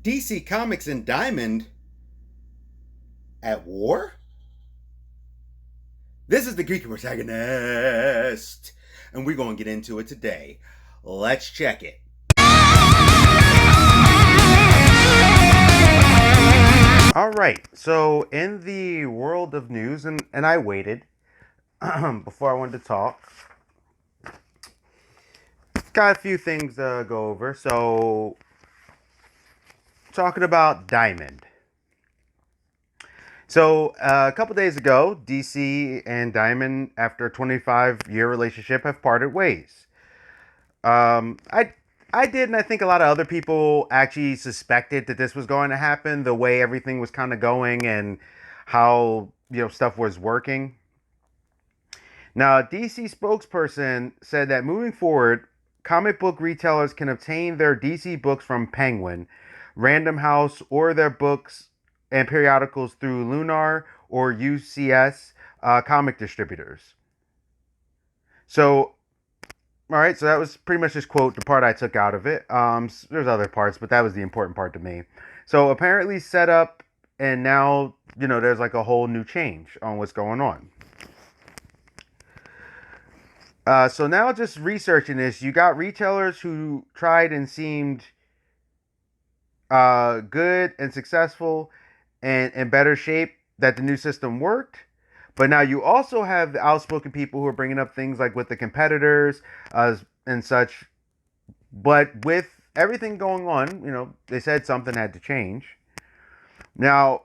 DC Comics and Diamond at war? This is the Greek protagonist, and we're going to get into it today. Let's check it. All right, so in the world of news, and I waited before I wanted to talk. Got a few things to go over. So, talking about Diamond. So, a couple days ago, DC and Diamond, after a 25-year relationship, have parted ways. Um, I I did, and I think a lot of other people actually suspected that this was going to happen. The way everything was kind of going and how stuff was working. Now, a DC spokesperson said that moving forward, comic book retailers can obtain their DC books from Penguin, Random House, or their books and periodicals through Lunar or UCS comic distributors. So, all right, so that was pretty much just quote the part I took out of it. There's other parts, but that was the important part to me. So apparently set up, and now there's like a whole new change on what's going on. So now just researching this, you got retailers who tried and seemed good and successful and in better shape that the new system worked. But now you also have the outspoken people who are bringing up things like with the competitors and such. But with everything going on, they said something had to change. Now,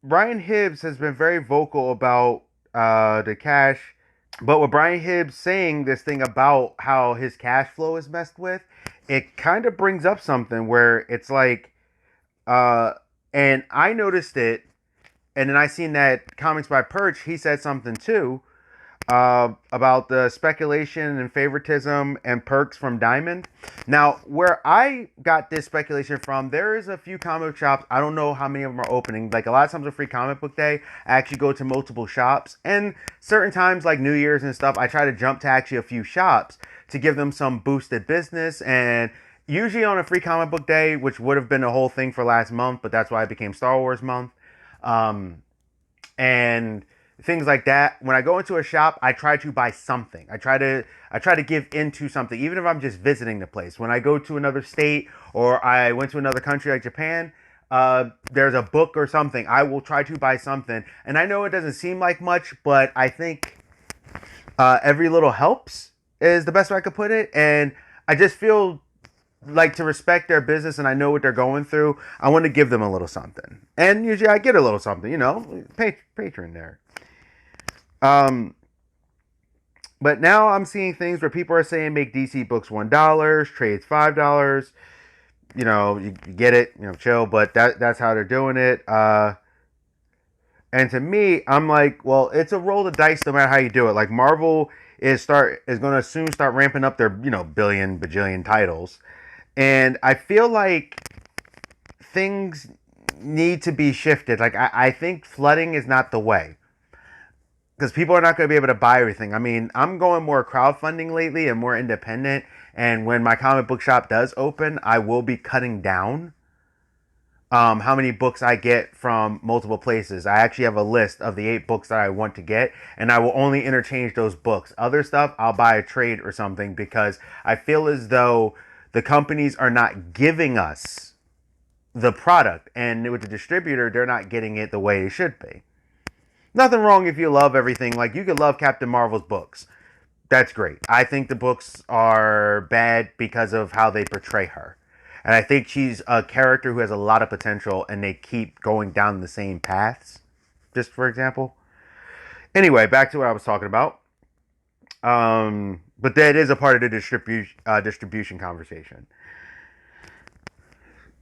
Brian Hibbs has been very vocal about the cash. But with Brian Hibbs saying this thing about how his cash flow is messed with, it kind of brings up something where it's like, uh, and I noticed it, and then I seen that Comics by Perch, he said something too, about the speculation and favoritism and perks from Diamond. Now, where I got this speculation from, there is a few comic shops. I don't know how many of them are opening. Like a lot of times on Free Comic Book Day, I actually go to multiple shops. And certain times, like New Year's and stuff, I try to jump to actually a few shops to give them some boosted business. And usually on a Free Comic Book Day, which would have been a whole thing for last month, but that's why it became Star Wars month. And things like that. When I go into a shop, I try to buy something. I try to give into something, even if I'm just visiting the place. When I go to another state or I went to another country like Japan, there's a book or something. I will try to buy something, and I know it doesn't seem like much, but I think every little helps is the best way I could put it. And I just feel like to respect their business, and I know what they're going through. I want to give them a little something, and usually I get a little something. Patron there. Um, but now I'm seeing things where people are saying make DC books $1, trades $5. You get it, chill. But that's how they're doing it. And to me, I'm like, well, it's a roll of dice no matter how you do it. Like Marvel is going to soon start ramping up their billion bajillion titles, and I feel like things need to be shifted. Like I think flooding is not the way because people are not going to be able to buy everything. I mean, I'm going more crowdfunding lately and more independent. And when my comic book shop does open, I will be cutting down how many books I get from multiple places. I actually have a list of the 8 books that I want to get, and I will only interchange those books. Other stuff, I'll buy a trade or something because I feel as though the companies are not giving us the product, and with the distributor, they're not getting it the way it should be. Nothing wrong if you love everything. Like, you could love Captain Marvel's books. That's great. I think the books are bad because of how they portray her. And I think she's a character who has a lot of potential, and they keep going down the same paths, just for example. Anyway, back to what I was talking about. But that is a part of the distribution conversation.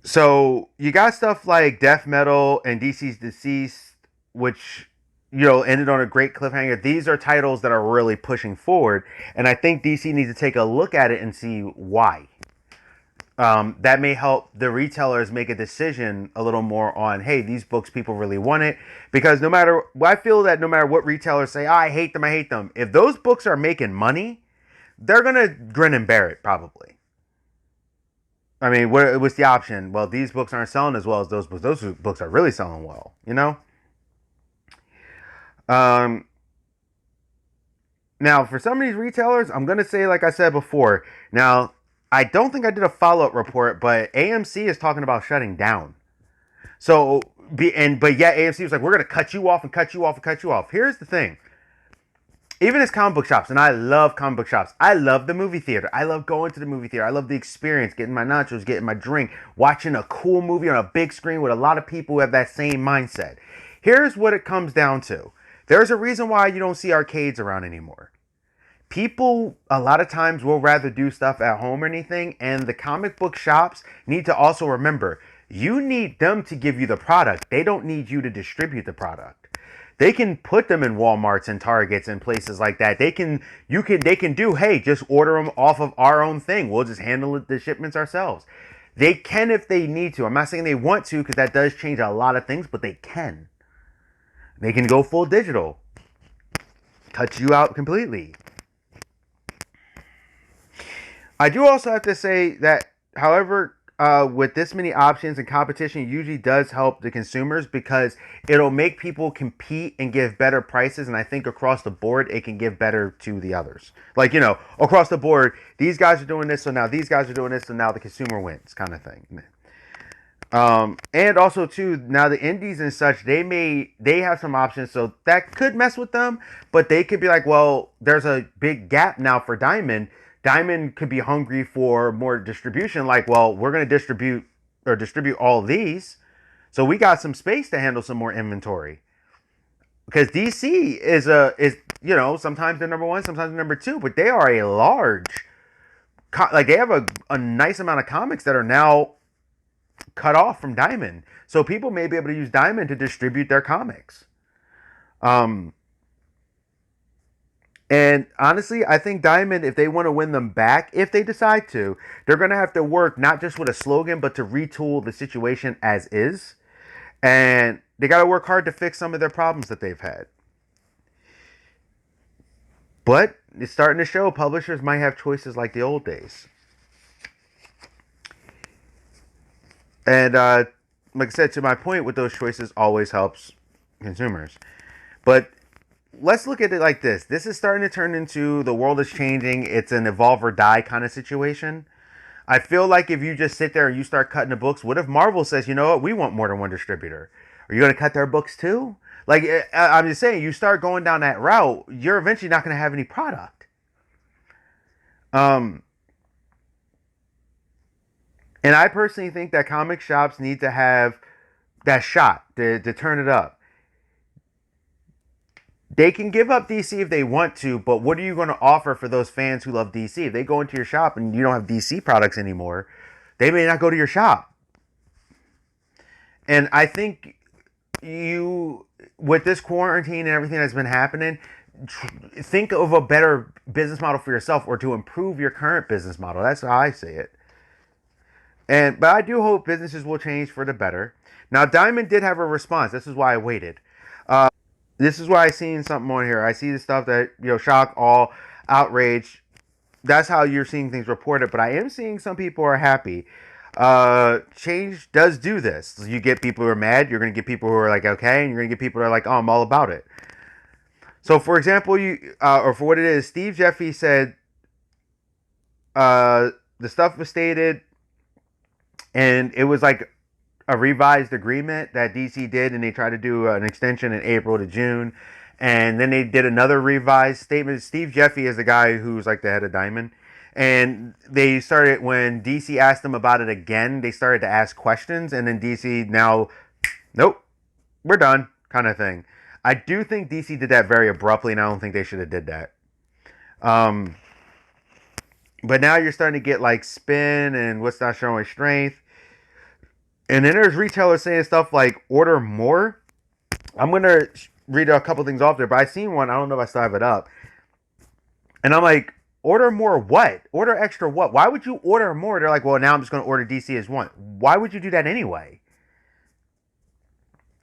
So you got stuff like Death Metal and DC's Deceased, which ended on a great cliffhanger. These are titles that are really pushing forward, and I think DC needs to take a look at it and see why. That may help the retailers make a decision a little more on, hey, these books people really want it. Because I feel that no matter what retailers say, oh, I hate them. If those books are making money, they're going to grin and bear it, probably. I mean, what's the option? Well, these books aren't selling as well as those books. Those books are really selling well, you know? Um, Now, for some of these retailers, I'm going to say, like I said before, now, I don't think I did a follow up report, but AMC is talking about shutting down. So, but yet AMC was like, we're going to cut you off and cut you off and cut you off. Here's the thing. Even as comic book shops, and I love comic book shops. I love the movie theater. I love going to the movie theater. I love the experience, getting my nachos, getting my drink, watching a cool movie on a big screen with a lot of people who have that same mindset. Here's what it comes down to. There's a reason why you don't see arcades around anymore. People a lot of times will rather do stuff at home or anything, and the comic book shops need to also remember you need them to give you the product. They don't need you to distribute the product. They can put them in Walmarts and Targets and places like that. They can do, hey, just order them off of our own thing. We'll just handle the shipments ourselves. They can if they need to. I'm not saying they want to, because that does change a lot of things, but they can. They can go full digital, cut you out completely. I do also have to say that, however, with this many options and competition, usually does help the consumers because it'll make people compete and give better prices. And I think across the board, it can give better to the others. Like, across the board, these guys are doing this, so now these guys are doing this, so now the consumer wins, kind of thing. And also too, now the indies and such, they have some options, so that could mess with them, but they could be like, well, there's a big gap now for Diamond. Diamond could be hungry for more distribution, like, well, we're gonna distribute all these, so we got some space to handle some more inventory. Because DC is sometimes they're number one, sometimes they're number two, but they are a large like they have a nice amount of comics that are now cut off from Diamond. So people may be able to use Diamond to distribute their comics. Um, and honestly, I think Diamond, if they want to win them back, if they decide to, they're going to have to work not just with a slogan, but to retool the situation as is. And they got to work hard to fix some of their problems that they've had. But it's starting to show publishers might have choices like the old days. And like I said, to my point, with those choices always helps consumers. But let's look at it like this. This is starting to turn into the world is changing. It's an evolve or die kind of situation. I feel like if you just sit there and you start cutting the books, what if Marvel says, you know what, we want more than one distributor? Are you going to cut their books too? Like, I'm just saying, you start going down that route, you're eventually not going to have any product. Um, and I personally think that comic shops need to have that shot to turn it up. They can give up DC if they want to, but what are you going to offer for those fans who love DC? If they go into your shop and you don't have DC products anymore, they may not go to your shop. And I think you, with this quarantine and everything that's been happening, think of a better business model for yourself or to improve your current business model. That's how I say it. But I do hope businesses will change for the better. Now, Diamond did have a response. This is why I waited. This is why I seen something on here. I see the stuff that shock, all, outrage. That's how you're seeing things reported. But I am seeing some people are happy. Change does do this. So you get people who are mad. You're gonna get people who are like okay, and you're gonna get people who are like, oh, I'm all about it. So, for example, or for what it is, Steve Jeffy said the stuff was stated, and it was like a revised agreement that DC did, and they tried to do an extension in April to June, and then they did another revised statement. Steve Jeffy is the guy who's like the head of Diamond, and they started when DC asked them about it again. They started to ask questions, and then DC now, nope, we're done, kind of thing. I do think DC did that very abruptly, and I don't think they should have did that. Um, but now you're starting to get like spin and what's not showing strength. And then there's retailers saying stuff like order more. I'm going to read a couple things off there, but I seen one. I don't know if I still have it up. And I'm like, order more what? Order extra what? Why would you order more? They're like, well, now I'm just going to order DC as one. Why would you do that anyway?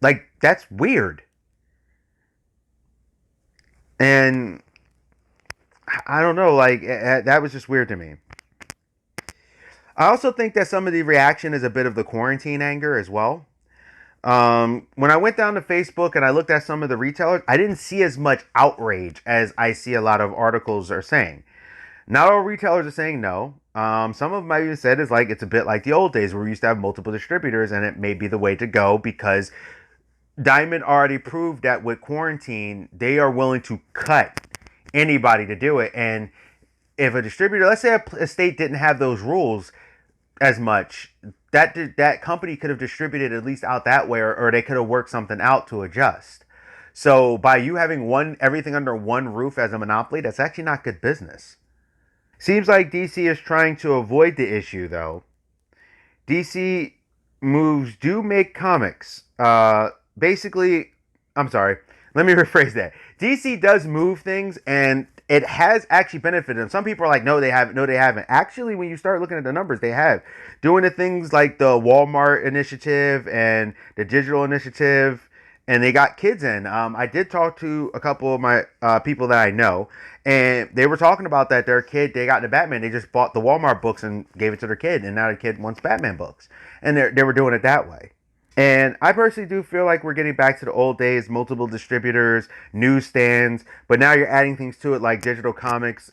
Like, that's weird. And I don't know. Like, that was just weird to me. I also think that some of the reaction is a bit of the quarantine anger as well. When I went down to Facebook and I looked at some of the retailers, I didn't see as much outrage as I see a lot of articles are saying. Not all retailers are saying no. Some of them I even said is like it's a bit like the old days where we used to have multiple distributors and it may be the way to go because Diamond already proved that with quarantine they are willing to cut anybody to do it. And if a distributor, let's say a state didn't have those rules as much, that company could have distributed at least out that way, or they could have worked something out to adjust. So by you having one everything under one roof as a monopoly, that's actually not good business. Seems like DC is trying to avoid the issue though. DC moves do make comics. Basically, I'm sorry. Let me rephrase that. DC does move things, and it has actually benefited them. Some people are like, no, they haven't. No, they haven't. Actually, when you start looking at the numbers, they have. Doing the things like the Walmart initiative and the digital initiative, and they got kids in. I did talk to a couple of my people that I know, and they were talking about that their kid, they got into Batman. They just bought the Walmart books and gave it to their kid, and now the kid wants Batman books, and they were doing it that way. And I personally do feel like we're getting back to the old days, multiple distributors, newsstands, but now you're adding things to it like digital comics.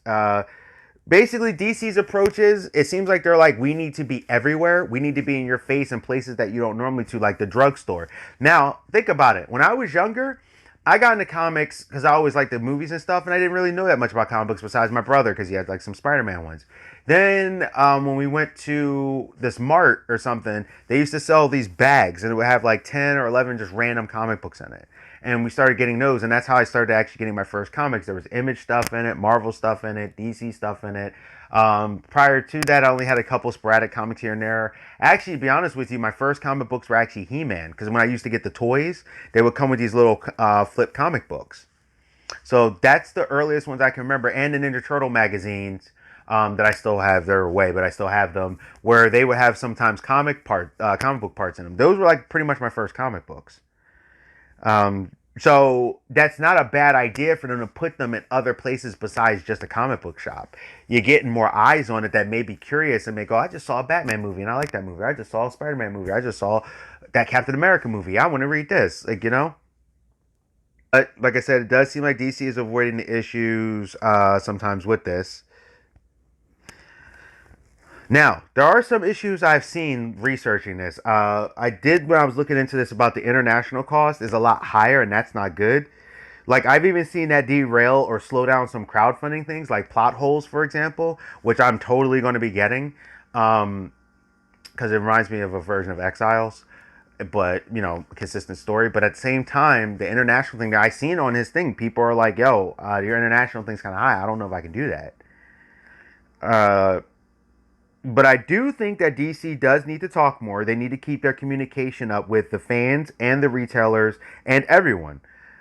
Basically, DC's approaches, it seems like they're like, we need to be everywhere. We need to be in your face in places that you don't normally to, like the drugstore. Now, think about it. When I was younger, I got into comics because I always liked the movies and stuff, and I didn't really know that much about comic books besides my brother because he had like some Spider-Man ones. Then when we went to this mart or something, they used to sell these bags, and it would have like 10 or 11 just random comic books in it. And we started getting those, and that's how I started actually getting my first comics. There was Image stuff in it, Marvel stuff in it, DC stuff in it. Prior to that, I only had a couple sporadic comics here and there. Actually, to be honest with you, my first comic books were actually He-Man, because when I used to get the toys, they would come with these little flip comic books. So that's the earliest ones I can remember, and the Ninja Turtle magazines that I still have. They're away, but I still have them. Where they would have sometimes comic book parts in them. Those were like pretty much my first comic books. So that's not a bad idea for them to put them in other places besides just a comic book shop. You're getting more eyes on it that may be curious and may go, I just saw a Batman movie and I like that movie. I just saw a Spider-Man movie. I just saw that Captain America movie. I want to read this. Like, you know? But like I said, it does seem like DC is avoiding the issues sometimes with this. Now, there are some issues I've seen researching this. I did when I was looking into this about the international cost is a lot higher, and that's not good. Like I've even seen that derail or slow down some crowdfunding things, like plot holes, for example, which I'm totally going to be getting, because it reminds me of a version of Exiles, but you know, consistent story. But at the same time, the international thing that I seen on his thing, people are like, "Yo, your international thing's kind of high. I don't know if I can do that." Uh, but I do think that DC does need to talk more. They need to keep their communication up with the fans and the retailers and everyone.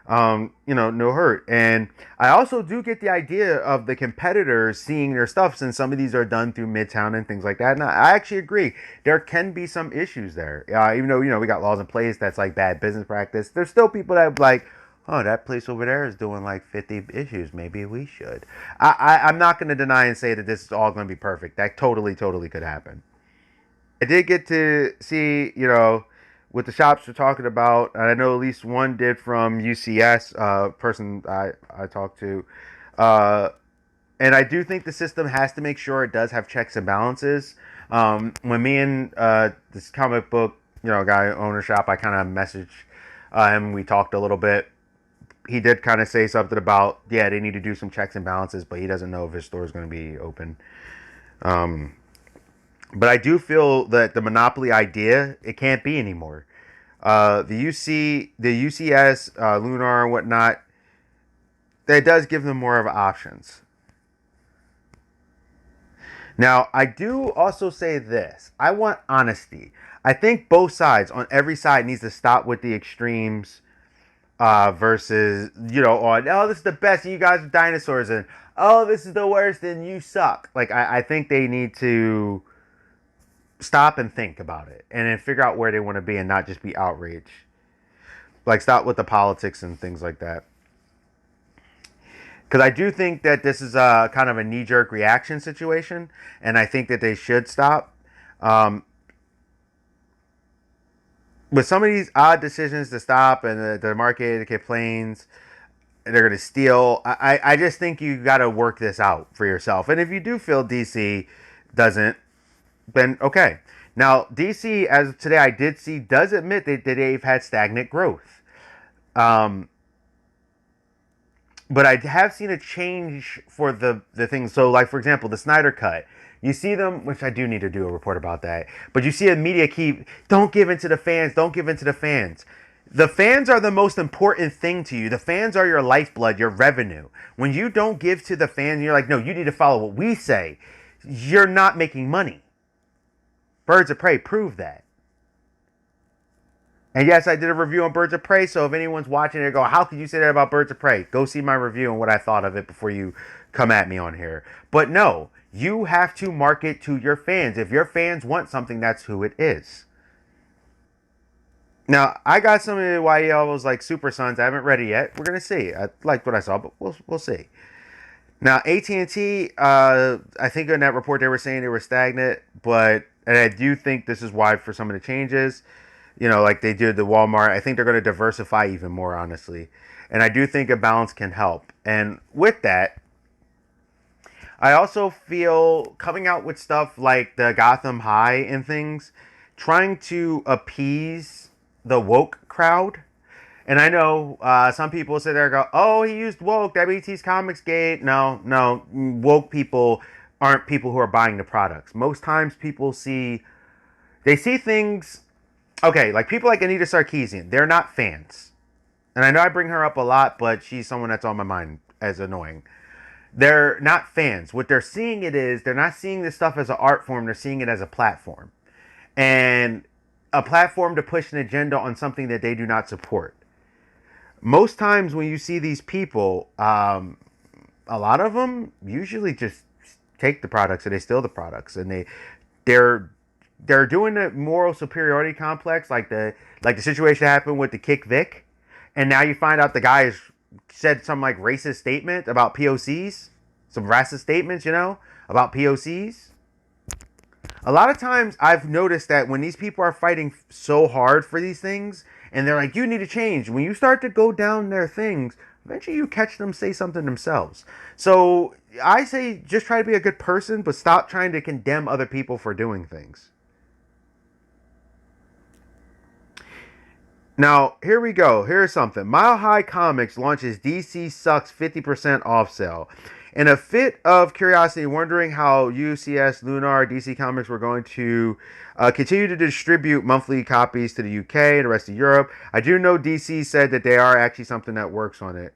You know, no hurt. And I also do get the idea of the competitors seeing their stuff since some of these are done through Midtown and things like that. And I actually agree. There can be some issues there. Even though, you know, we got laws in place that's like bad business practice, there's still people that like, oh, that place over there is doing like 50 issues. Maybe we should. I'm not going to deny and say that this is all going to be perfect. That totally, totally could happen. I did get to see, you know, what the shops are talking about. And I know at least one did from UCS, person I talked to. Uh, and I do think the system has to make sure it does have checks and balances. When me and this comic book, you know, guy owner shop, I kind of messaged him. We talked a little bit. He did kind of say something about, yeah, they need to do some checks and balances, but he doesn't know if his store is going to be open. Um, but I do feel that the monopoly idea, it can't be anymore. The UCS, Lunar and whatnot, that does give them more of options. Now, I do also say this. I want honesty. I think both sides, on every side, needs to stop with the extremes versus, you know, on, oh, this is the best, and you guys are dinosaurs, and, oh, this is the worst, and you suck. Like, I think they need to stop and think about it and then figure out where they want to be and not just be outraged. Like, stop with the politics and things like that. Because I do think that this is a kind of a knee-jerk reaction situation, and I think that they should stop. Um, with some of these odd decisions to stop and the market complains, they're going to steal. I just think you got to work this out for yourself. And if you do feel DC doesn't, then okay. Now, DC, as of today, I did see, does admit that they've had stagnant growth. Um, but I have seen a change for the things. So, like, for example, the Snyder Cut. You see them, which I do need to do a report about that. But you see a media keep, don't give in to the fans, don't give in to the fans. The fans are the most important thing to you. The fans are your lifeblood, your revenue. When you don't give to the fans, you're like, no, you need to follow what we say. You're not making money. Birds of Prey prove that. And yes, I did a review on Birds of Prey, so if anyone's watching it, go, how could you say that about Birds of Prey? Go see my review and what I thought of it before you come at me on here. But no, you have to market to your fans. If your fans want something, that's who it is. Now, I got some of the YELs like Super Sons. I haven't read it yet. We're gonna see. I liked what I saw, but we'll see. Now, AT&T, I think in that report they were saying they were stagnant, but and I do think this is why for some of the changes, like they did the Walmart. I think they're going to diversify even more, honestly, and I do think a balance can help. And with that, I also feel coming out with stuff like the Gotham High and things, trying to appease the woke crowd. And I know some people sit there and go, oh, he used woke, WT's Comics Gate. No, no, woke people aren't people who are buying the products. Most times they see things, okay, like people like Anita Sarkeesian, they're not fans. And I know I bring her up a lot, but she's someone that's on my mind as annoying. They're not fans. What they're seeing it is, they're not seeing this stuff as an art form, they're seeing it as a platform. And a platform to push an agenda on something that they do not support. Most times when you see these people, a lot of them usually just take the products and they steal the products, and they're they're doing the moral superiority complex, like the situation happened with the Kick Vic, and now you find out the guy has said some like racist statement about POCs, some racist statements, about POCs. A lot of times I've noticed that when these people are fighting so hard for these things and they're like, you need to change, when you start to go down their things, eventually you catch them say something themselves. So I say just try to be a good person, but stop trying to condemn other people for doing things. Now, here we go. Here's something. Mile High Comics launches DC Sucks 50% off sale. In a fit of curiosity, wondering how UCS, Lunar, DC Comics were going to continue to distribute monthly copies to the UK and the rest of Europe, I do know DC said that they are actually something that works on it.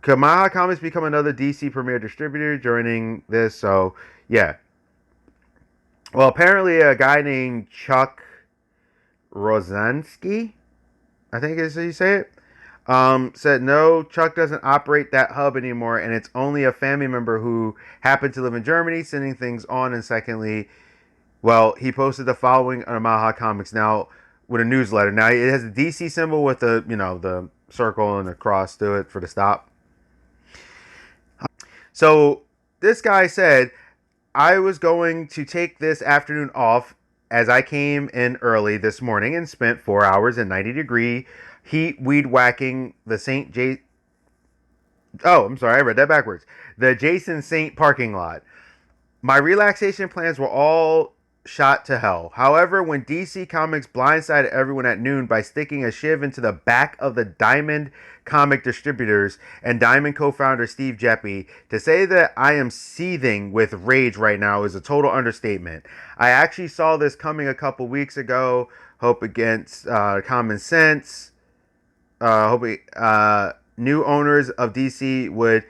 Could Mile High Comics become another DC premier distributor joining this? So, yeah. Well, apparently a guy named Chuck Rosansky, I think is how you say it, said no, Chuck doesn't operate that hub anymore, and it's only a family member who happened to live in Germany sending things on. And secondly, well, he posted the following on Mile High Comics now with a newsletter. Now it has a DC symbol with the circle and a cross to it for the stop. So this guy said, I was going to take this afternoon off as I came in early this morning and spent 4 hours in 90-degree heat weed whacking the St. J. Oh, I'm sorry, I read that backwards. The Jason St. parking lot. My relaxation plans were all shot to hell. However, when DC Comics blindsided everyone at noon by sticking a shiv into the back of the Diamond Comic Distributors and Diamond co-founder Steve Jeppy, to say that I am seething with rage right now is a total understatement. I actually saw this coming a couple weeks ago. Hope against common sense. New owners of DC would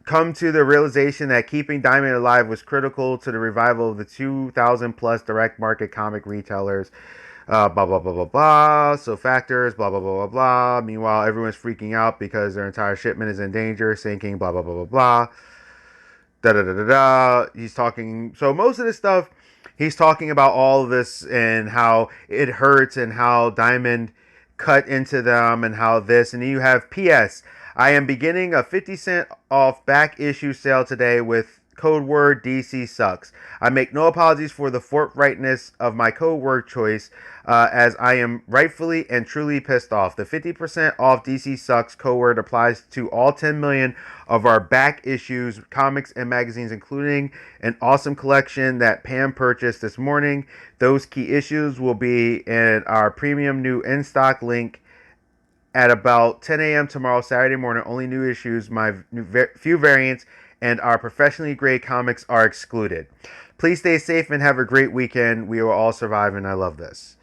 come to the realization that keeping Diamond alive was critical to the revival of the 2,000 plus direct market comic retailers. Blah, blah, blah, blah, blah. So factors, blah, blah, blah, blah, blah. Meanwhile, everyone's freaking out because their entire shipment is in danger, sinking, blah, blah, blah, blah, blah. Da, da, da, da, da. He's talking. So most of this stuff, he's talking about all of this and how it hurts and how Diamond cut into them and how this. And then you have P.S. I am beginning a 50 cent off back issue sale today with code word DC sucks. I make no apologies for the forthrightness of my code word choice, as I am rightfully and truly pissed off. The 50% off DC sucks code word applies to all 10 million of our back issues, comics and magazines, including an awesome collection that Pam purchased this morning. Those key issues will be in our premium new in-stock link at about 10 a.m. tomorrow, Saturday morning. Only new issues, my few variants, and our professionally grade comics are excluded. Please stay safe and have a great weekend. We will all survive, and I love this.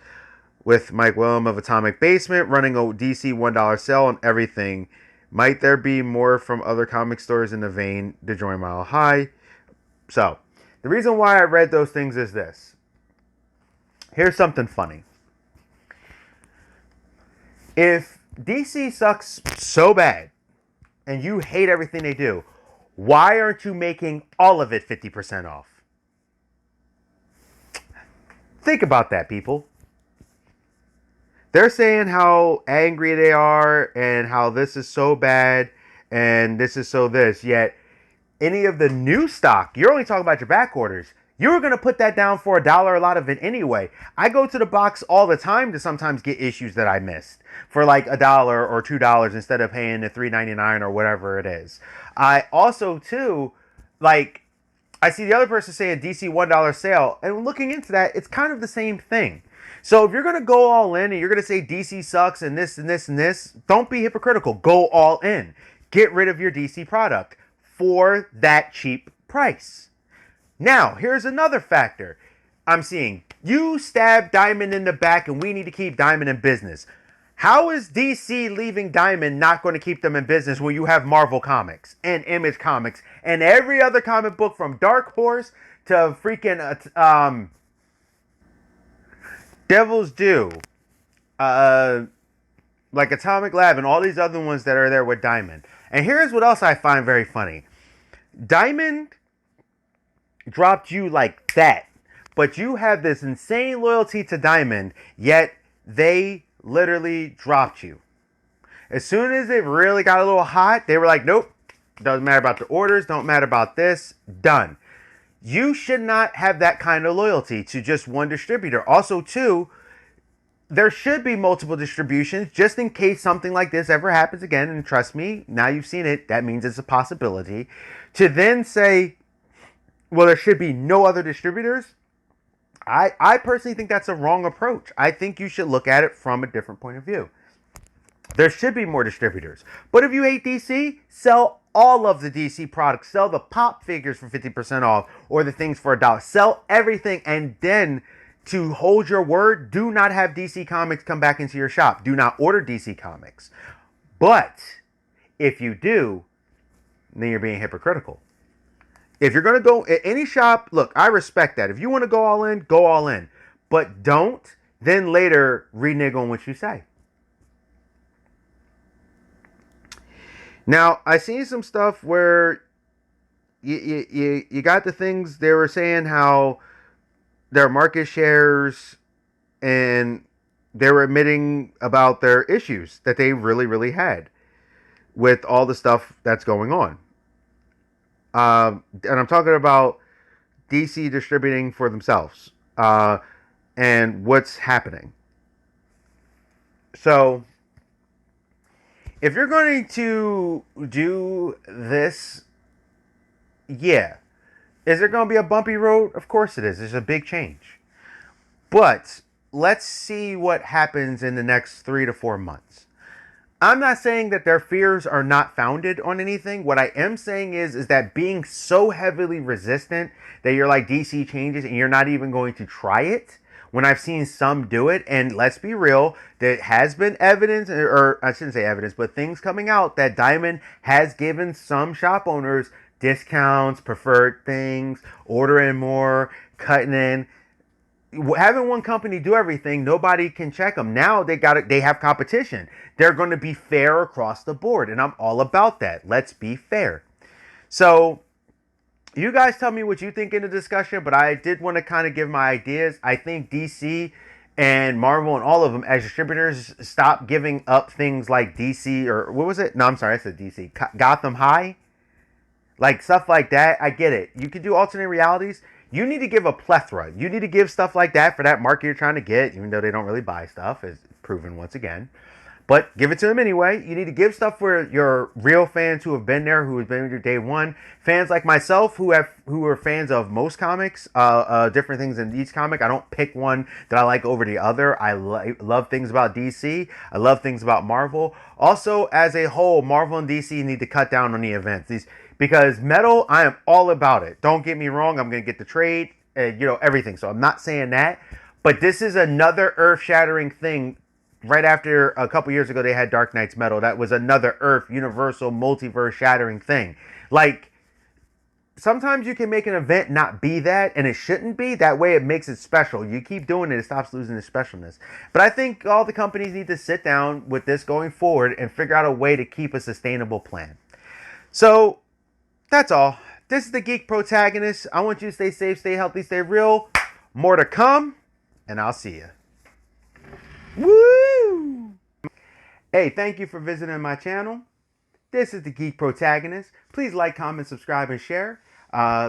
With Mike Willem of Atomic Basement running a DC $1 sale on everything. Might there be more from other comic stores in the vein to join Mile High? So, the reason why I read those things is this. Here's something funny. If DC sucks so bad and you hate everything they do, why aren't you making all of it 50% off? Think about that, people. They're saying how angry they are and how this is so bad and this is so this, yet any of the new stock, you're only talking about your back orders. You were going to put that down for $1 a lot of it anyway. I go to the box all the time to sometimes get issues that I missed for like $1 or $2 instead of paying the $3.99 or whatever it is. I also too, like, I see the other person saying DC $1 sale, and looking into that, it's kind of the same thing. So if you're going to go all in and you're going to say DC sucks and this and this and this, don't be hypocritical. Go all in. Get rid of your DC product for that cheap price. Now, here's another factor. I'm seeing you stab Diamond in the back and we need to keep Diamond in business. How is DC leaving Diamond not going to keep them in business when you have Marvel Comics and Image Comics and every other comic book from Dark Horse to freaking Devil's Due, like Atomic Lab and all these other ones that are there with Diamond. And here's what else I find very funny. Diamond dropped you like that, but you have this insane loyalty to Diamond, yet they literally dropped you. As soon as it really got a little hot, they were like, nope, doesn't matter about the orders, don't matter about this, done. You should not have that kind of loyalty to just one distributor. Also, too, there should be multiple distributions just in case something like this ever happens again. And trust me, now you've seen it, that means it's a possibility. To then say, well, there should be no other distributors. I personally think that's a wrong approach. I think you should look at it from a different point of view. There should be more distributors. But if you hate DC, sell all of the DC products. Sell the pop figures for 50% off or the things for $1. Sell everything, and then to hold your word, do not have DC Comics come back into your shop. Do not order DC Comics. But if you do, then you're being hypocritical. If you're going to go at any shop, look, I respect that. If you want to go all in, go all in. But don't then later renege on what you say. Now, I seen some stuff where you got the things they were saying how their market shares, and they were admitting about their issues that they really, really had with all the stuff that's going on. And I'm talking about DC distributing for themselves and what's happening. So, if you're going to do this, yeah. Is there going to be a bumpy road? Of course it is. There's a big change. But let's see what happens in the next 3 to 4 months. I'm not saying that their fears are not founded on anything. What I am saying is that being so heavily resistant that you're like DC changes and you're not even going to try it, when I've seen some do it, and let's be real, there has been evidence, or I shouldn't say evidence, but things coming out that Diamond has given some shop owners discounts, preferred things, ordering more, cutting in. Having one company do everything, nobody can check them. Now they have competition. They're going to be fair across the board, and I'm all about that. Let's be fair. So, you guys tell me what you think in the discussion, but I did want to kind of give my ideas. I think DC and Marvel and all of them as distributors stop giving up things like DC, or what was it? No, I'm sorry, I said DC. Gotham High. Like stuff like that, I get it. You can do alternate realities. You need to give a plethora. You need to give stuff like that for that market you're trying to get, even though they don't really buy stuff, as proven once again. But give it to them anyway. You need to give stuff for your real fans who have been there, who have been with your day one. Fans like myself who are fans of most comics, different things in each comic. I don't pick one that I like over the other. I love things about DC. I love things about Marvel. Also, as a whole, Marvel and DC need to cut down on the events. Because metal, I am all about it. Don't get me wrong. I'm gonna get the trade, everything. So I'm not saying that. But this is another earth-shattering thing right after a couple years ago they had Dark Knight's Metal. That was another Earth universal multiverse shattering thing. Like sometimes you can make an event not be that, and it shouldn't be. That way it makes it special. You keep doing it, it stops losing its specialness. But I think all the companies need to sit down with this going forward and figure out a way to keep a sustainable plan. So that's all. This is the Geek Protagonist. I want you to stay safe, stay healthy, stay real. More to come, and I'll see you. Woo! Hey, thank you for visiting my channel. This is the Geek Protagonist. Please like, comment, subscribe, and share.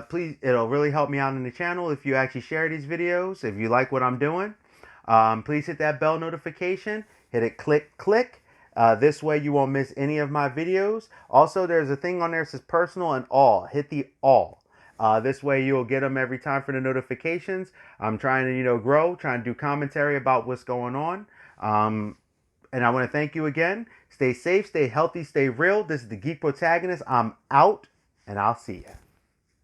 Please, it'll really help me out in the channel if you actually share these videos, if you like what I'm doing. Please hit that bell notification. Hit it, click. This way you won't miss any of my videos. Also, there's a thing on there that says personal and all. Hit the all. This way you'll get them every time for the notifications. I'm trying to, grow, trying to do commentary about what's going on. And I want to thank you again. Stay safe, stay healthy, stay real. This is the Geek Protagonist. I'm out, and I'll see you.